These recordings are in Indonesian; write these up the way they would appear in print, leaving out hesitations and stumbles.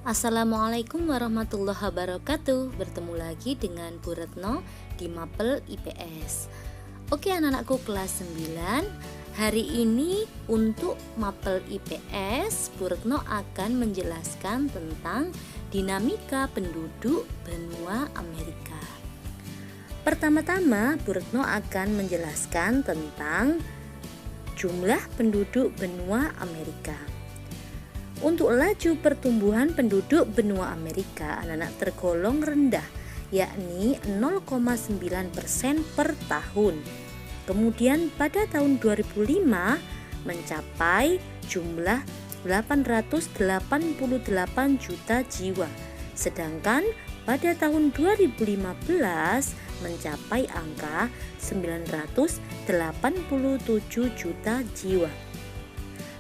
Assalamualaikum warahmatullahi wabarakatuh. Bertemu lagi dengan Bu Retno di Mapel IPS. Oke anak-anakku kelas 9, hari ini untuk Mapel IPS Bu Retno akan menjelaskan tentang dinamika penduduk benua Amerika. Pertama-tama Bu Retno akan menjelaskan tentang jumlah penduduk benua Amerika. Untuk laju pertumbuhan penduduk benua Amerika, anak-anak tergolong rendah, yakni 0,9% per tahun. Kemudian pada tahun 2005 mencapai jumlah 888 juta jiwa. Sedangkan pada tahun 2015 mencapai angka 987 juta jiwa.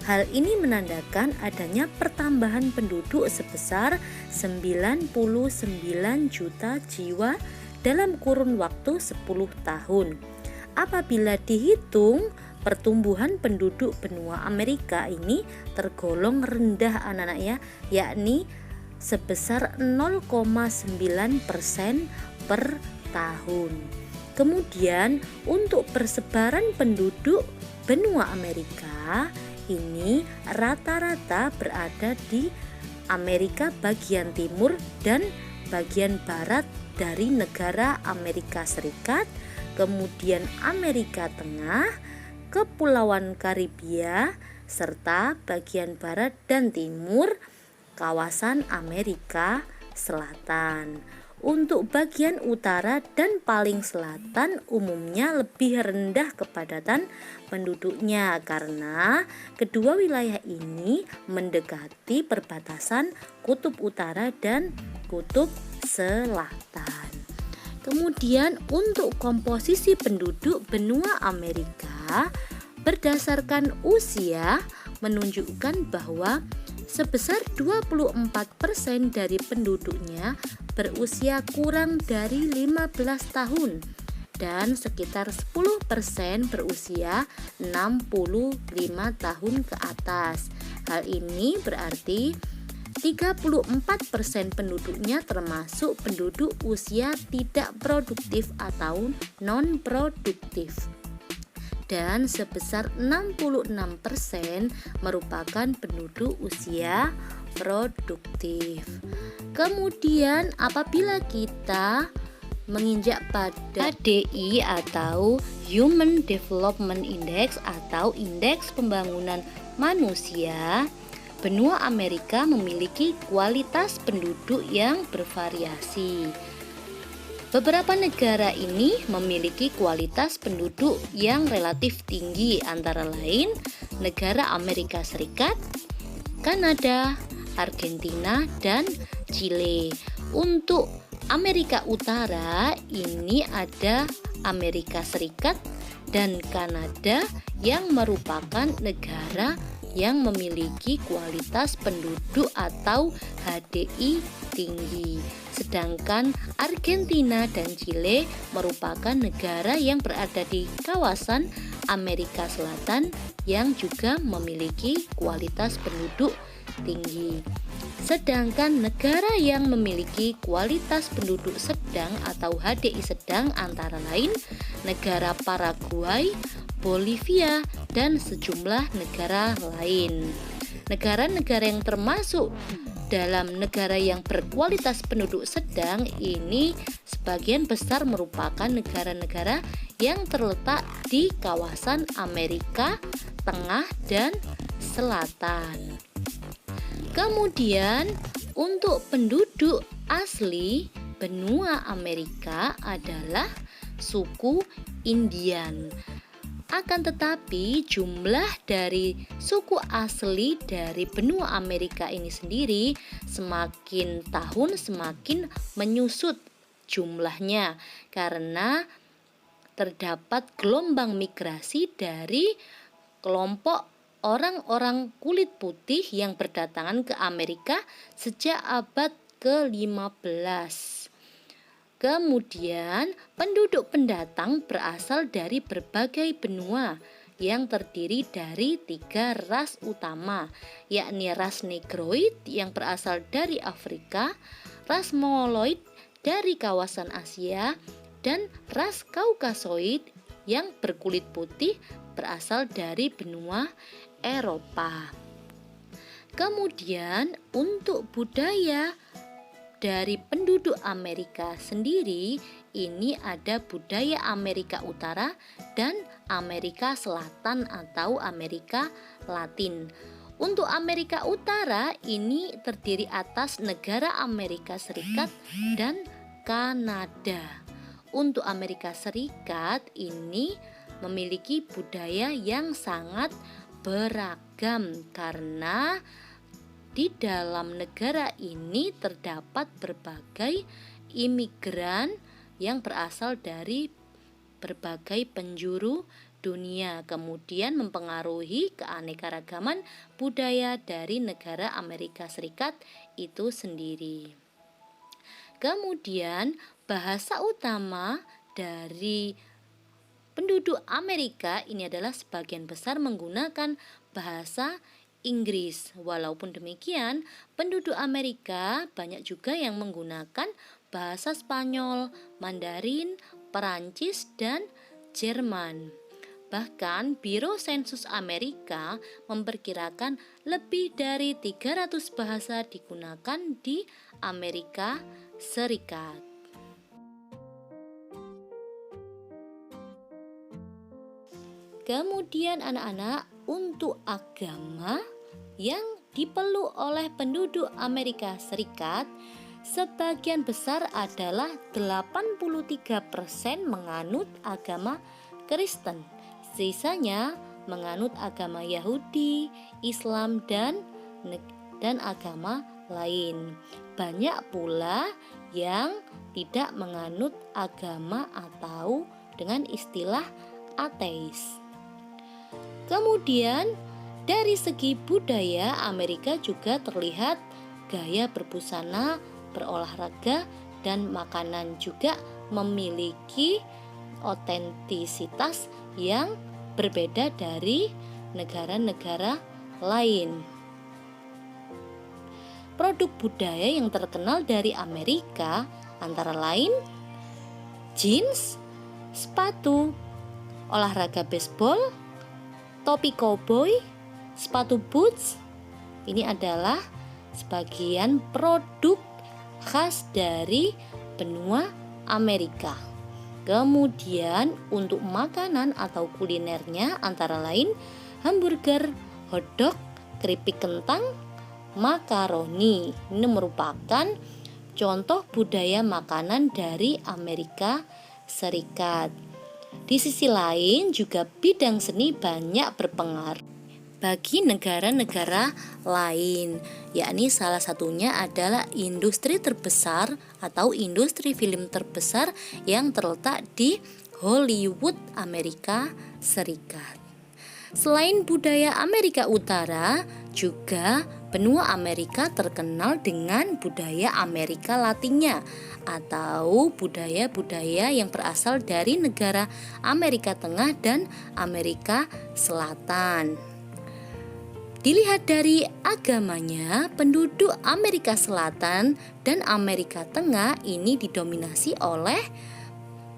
Hal ini menandakan adanya pertambahan penduduk sebesar 99 juta jiwa dalam kurun waktu 10 tahun. Apabila dihitung, pertumbuhan penduduk benua Amerika ini tergolong rendah anak-anak ya, yakni sebesar 0,9% per tahun. Kemudian untuk persebaran penduduk benua Amerika ini rata-rata berada di Amerika bagian timur dan bagian barat dari negara Amerika Serikat, kemudian Amerika Tengah, Kepulauan Karibia, serta bagian barat dan timur kawasan Amerika Selatan. Untuk bagian utara dan paling selatan umumnya lebih rendah kepadatan penduduknya karena kedua wilayah ini mendekati perbatasan kutub utara dan kutub selatan. Kemudian untuk komposisi penduduk benua Amerika berdasarkan usia menunjukkan bahwa sebesar 24% dari penduduknya berusia kurang dari 15 tahun dan sekitar 10% berusia 65 tahun ke atas. Hal ini berarti 34% penduduknya termasuk penduduk usia tidak produktif atau non-produktif. Dan sebesar 66% merupakan penduduk usia produktif. Kemudian apabila kita menginjak pada HDI atau Human Development Index atau indeks pembangunan manusia, benua Amerika memiliki kualitas penduduk yang bervariasi. Beberapa negara ini memiliki kualitas penduduk yang relatif tinggi, antara lain negara Amerika Serikat, Kanada, Argentina, dan Chile. Untuk Amerika Utara ini ada Amerika Serikat dan Kanada yang merupakan negara yang memiliki kualitas penduduk atau HDI tinggi. Sedangkan Argentina dan Chile merupakan negara yang berada di kawasan Amerika Selatan yang juga memiliki kualitas penduduk tinggi. Sedangkan negara yang memiliki kualitas penduduk sedang atau HDI sedang antara lain negara Paraguay, Bolivia, dan sejumlah negara lain. Negara-negara yang termasuk dalam negara yang berkualitas penduduk sedang ini sebagian besar merupakan negara-negara yang terletak di kawasan Amerika Tengah dan Selatan. Kemudian untuk penduduk asli benua Amerika adalah suku Indian. Akan tetapi jumlah dari suku asli dari benua Amerika ini sendiri semakin tahun semakin menyusut jumlahnya karena terdapat gelombang migrasi dari kelompok orang-orang kulit putih yang berdatangan ke Amerika sejak abad ke-15. Kemudian penduduk pendatang berasal dari berbagai benua, yang terdiri dari 3 ras utama, yakni ras Negroid yang berasal dari Afrika, ras Mongoloid dari kawasan Asia, dan ras Kaukasoid yang berkulit putih berasal dari benua Eropa. Kemudian untuk budaya dari penduduk Amerika sendiri, ini ada budaya Amerika Utara dan Amerika Selatan atau Amerika Latin. Untuk Amerika Utara ini terdiri atas negara Amerika Serikat dan Kanada. Untuk Amerika Serikat ini memiliki budaya yang sangat beragam karena di dalam negara ini terdapat berbagai imigran yang berasal dari berbagai penjuru dunia, kemudian mempengaruhi keanekaragaman budaya dari negara Amerika Serikat itu sendiri. Kemudian bahasa utama dari penduduk Amerika ini adalah sebagian besar menggunakan bahasa Inggris. Walaupun demikian, penduduk Amerika banyak juga yang menggunakan bahasa Spanyol, Mandarin, Perancis, dan Jerman. Bahkan Biro Sensus Amerika memperkirakan lebih dari 300 bahasa digunakan di Amerika Serikat. Kemudian anak-anak, untuk agama yang dipeluk oleh penduduk Amerika Serikat, sebagian besar adalah 83% menganut agama Kristen. Sisanya menganut agama Yahudi, Islam, dan agama lain. Banyak pula yang tidak menganut agama atau dengan istilah ateis. Kemudian dari segi budaya, Amerika juga terlihat gaya berbusana, berolahraga, dan makanan juga memiliki otentisitas yang berbeda dari negara-negara lain. Produk budaya yang terkenal dari Amerika antara lain jeans, sepatu, olahraga baseball, topi cowboy, sepatu boots. Ini adalah sebagian produk khas dari benua Amerika. Kemudian untuk makanan atau kulinernya antara lain hamburger, hotdog, keripik kentang, makaroni. Ini merupakan contoh budaya makanan dari Amerika Serikat. Di sisi lain juga bidang seni banyak berpengaruh bagi negara-negara lain, yakni salah satunya adalah industri terbesar atau industri film terbesar yang terletak di Hollywood, Amerika Serikat. Selain budaya Amerika Utara, juga benua Amerika terkenal dengan budaya Amerika Latinnya atau budaya-budaya yang berasal dari negara Amerika Tengah dan Amerika Selatan. Dilihat dari agamanya, penduduk Amerika Selatan dan Amerika Tengah ini didominasi oleh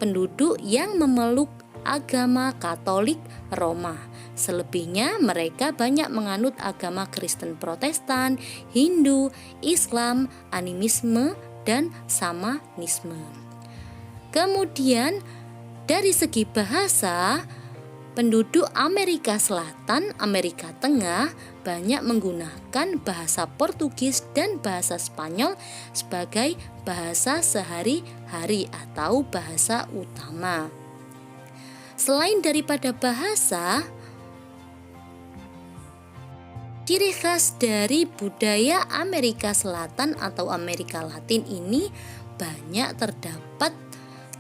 penduduk yang memeluk agama Katolik Roma. Selebihnya mereka banyak menganut agama Kristen Protestan, Hindu, Islam, animisme, dan Shamanisme. Kemudian dari segi bahasa, penduduk Amerika Selatan, Amerika Tengah banyak menggunakan bahasa Portugis dan bahasa Spanyol sebagai bahasa sehari-hari atau bahasa utama. Selain daripada bahasa, ciri khas dari budaya Amerika Selatan atau Amerika Latin ini banyak terdapat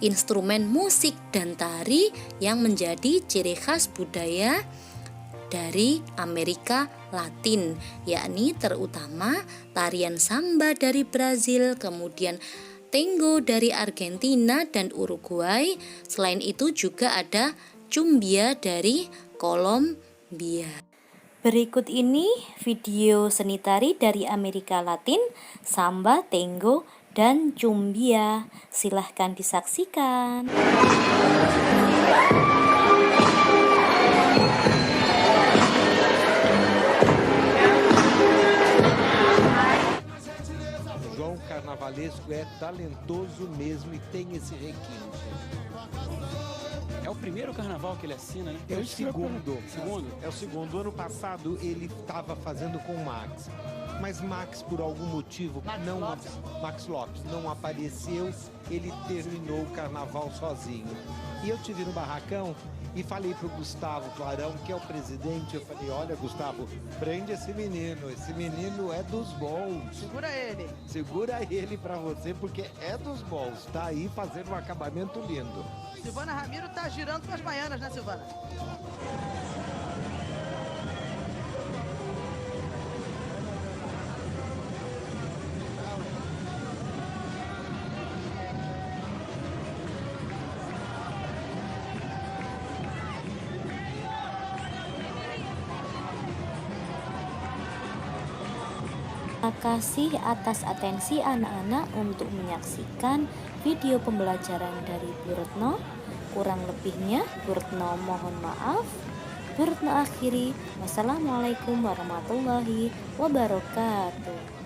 instrumen musik dan tari yang menjadi ciri khas budaya dari Amerika Latin, yakni terutama tarian samba dari Brazil, kemudian tango dari Argentina dan Uruguay. Selain itu juga ada cumbia dari Kolombia. Berikut ini video seni tari dari Amerika Latin, samba, tango, dan cumbia. Silahkan disaksikan. João Carnavalesco é talentoso mesmo e tem esse requinte. É o primeiro carnaval que ele assina, né? É o segundo. Segundo? É o segundo. Ano passado ele estava fazendo com o Max. Mas Max, por algum motivo, Max Lopes não apareceu. Ele terminou o carnaval sozinho. E eu tive no barracão e falei pro Gustavo Clarão, que é o presidente, eu falei, olha, Gustavo, prende esse menino é dos bons. Segura ele. Segura ele pra você, porque é dos bons. Tá aí fazendo um acabamento lindo. Silvana Ramiro tá girando com as baianas, né, Silvana? Terima kasih atas atensi anak-anak untuk menyaksikan video pembelajaran dari Bu Retno. Kurang lebihnya Bu Retno mohon maaf. Bu Retno akhiri. Wassalamualaikum warahmatullahi wabarakatuh.